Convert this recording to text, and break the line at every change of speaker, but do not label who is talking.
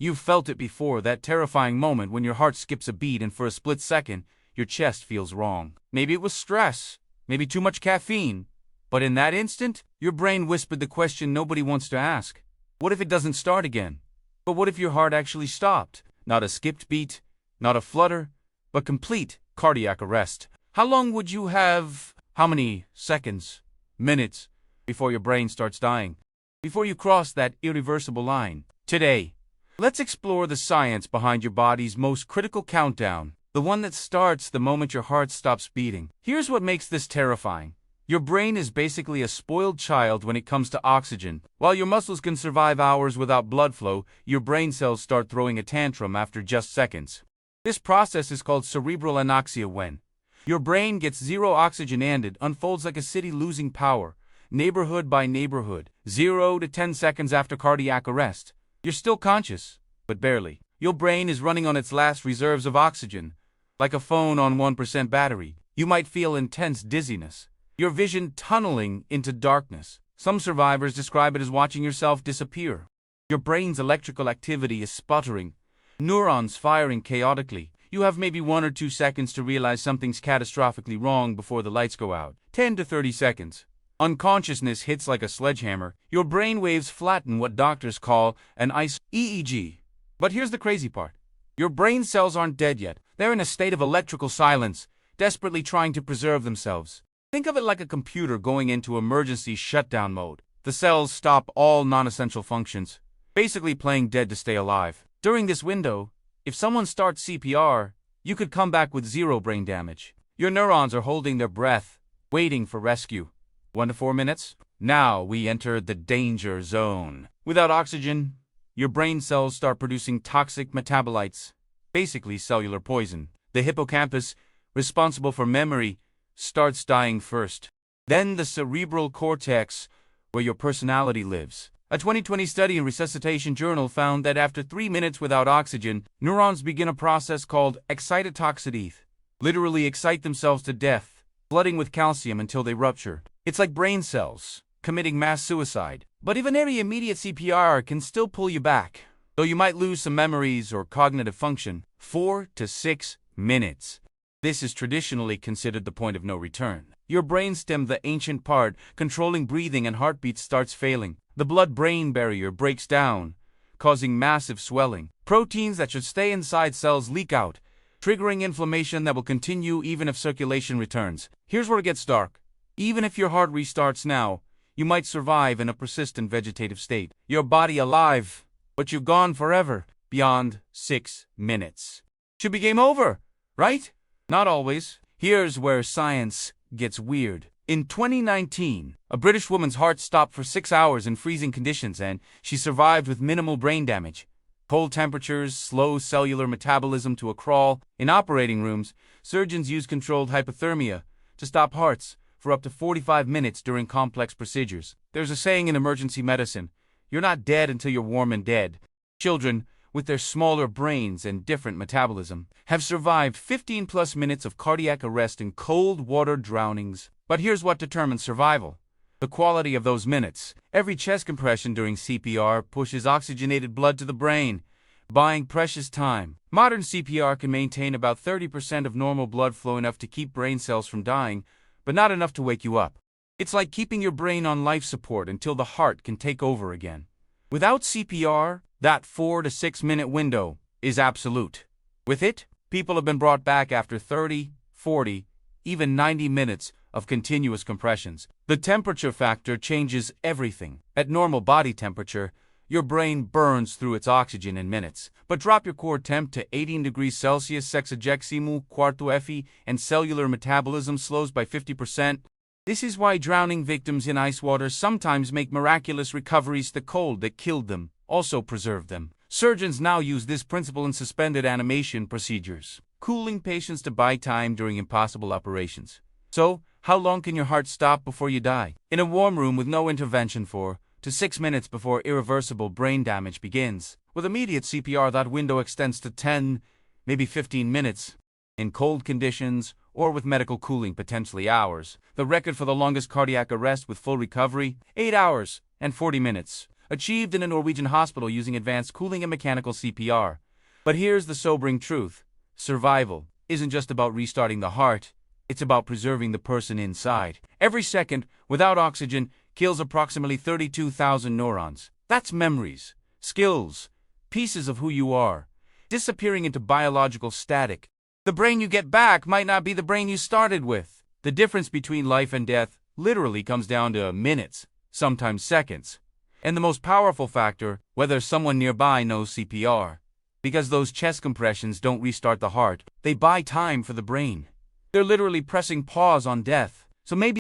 You've felt it before, that terrifying moment when your heart skips a beat and for a split second, your chest feels wrong. Maybe it was stress, maybe too much caffeine, but in that instant, your brain whispered the question nobody wants to ask. What if it doesn't start again? But what if your heart actually stopped? Not a skipped beat, not a flutter, but complete cardiac arrest. How long would you have? How many seconds, minutes, before your brain starts dying? Before you cross that irreversible line? Today, let's explore the science behind your body's most critical countdown, the one that starts the moment your heart stops beating. Here's what makes this terrifying. Your brain is basically a spoiled child when it comes to oxygen. While your muscles can survive hours without blood flow, your brain cells start throwing a tantrum after just seconds. This process is called cerebral anoxia. When your brain gets zero oxygen and it unfolds like a city losing power, neighborhood by neighborhood, 0 to 10 seconds after cardiac arrest. You're still conscious, but barely. Your brain is running on its last reserves of oxygen. Like a phone on 1% battery, you might feel intense dizziness, your vision tunneling into darkness. Some survivors describe it as watching yourself disappear. Your brain's electrical activity is sputtering, neurons firing chaotically. You have maybe 1 or 2 seconds to realize something's catastrophically wrong before the lights go out. 10 to 30 seconds. Unconsciousness hits like a sledgehammer. Your brain waves flatten what doctors call an ice EEG. But here's the crazy part. Your brain cells aren't dead yet. They're in a state of electrical silence, desperately trying to preserve themselves. Think of it like a computer going into emergency shutdown mode. The cells stop all non-essential functions, basically playing dead to stay alive. During this window, if someone starts CPR, you could come back with 0 brain damage. Your neurons are holding their breath, waiting for rescue. 1 to 4 minutes? Now we enter the danger zone. Without oxygen, your brain cells start producing toxic metabolites, basically cellular poison. The hippocampus, responsible for memory, starts dying first. Then the cerebral cortex, where your personality lives. A 2020 study in Resuscitation Journal found that after 3 minutes without oxygen, neurons begin a process called excitotoxicity. Literally excite themselves to death, flooding with calcium until they rupture. It's like brain cells committing mass suicide. But even any immediate CPR can still pull you back, though you might lose some memories or cognitive function. 4 to 6 minutes. This is traditionally considered the point of no return. Your brainstem, the ancient part controlling breathing and heartbeat, starts failing. The blood-brain barrier breaks down, causing massive swelling. Proteins that should stay inside cells leak out, triggering inflammation that will continue even if circulation returns. Here's where it gets dark. Even if your heart restarts now, you might survive in a persistent vegetative state. Your body alive, but you're gone forever. Beyond 6 minutes. Should be game over, right? Not always. Here's where science gets weird. In 2019, a British woman's heart stopped for 6 hours in freezing conditions and she survived with minimal brain damage. Cold temperatures, slow cellular metabolism to a crawl. In operating rooms, surgeons use controlled hypothermia to stop hearts for up to 45 minutes during complex procedures. There's a saying in emergency medicine, you're not dead until you're warm and dead. Children, with their smaller brains and different metabolism, have survived 15+ minutes of cardiac arrest in cold water drownings. But here's what determines survival: the quality of those minutes. Every chest compression during CPR pushes oxygenated blood to the brain, buying precious time. Modern CPR can maintain about 30% of normal blood flow, enough to keep brain cells from dying, but not enough to wake you up. It's like keeping your brain on life support until the heart can take over again. Without CPR, that 4 to 6 minute window is absolute. With it, people have been brought back after 30, 40, even 90 minutes of continuous compressions. The temperature factor changes everything. At normal body temperature, your brain burns through its oxygen in minutes. But drop your core temp to 18 degrees Celsius, sexagesimal quarto Fe, and cellular metabolism slows by 50%. This is why drowning victims in ice water sometimes make miraculous recoveries. The cold that killed them also preserved them. Surgeons now use this principle in suspended animation procedures, cooling patients to buy time during impossible operations. So, how long can your heart stop before you die? In a warm room with no intervention, 4 to 6 minutes before irreversible brain damage begins. With immediate CPR, that window extends to 10, maybe 15 minutes. In cold conditions, or with medical cooling, potentially hours. The record for the longest cardiac arrest with full recovery, 8 hours and 40 minutes. achieved in a Norwegian hospital using advanced cooling and mechanical CPR. But here's the sobering truth. Survival isn't just about restarting the heart, it's about preserving the person inside. Every second without oxygen kills approximately 32,000 neurons. That's memories, skills, pieces of who you are, disappearing into biological static. The brain you get back might not be the brain you started with. The difference between life and death literally comes down to minutes, sometimes seconds. And the most powerful factor, whether someone nearby knows CPR. Because those chest compressions don't restart the heart, they buy time for the brain. They're literally pressing pause on death. So maybe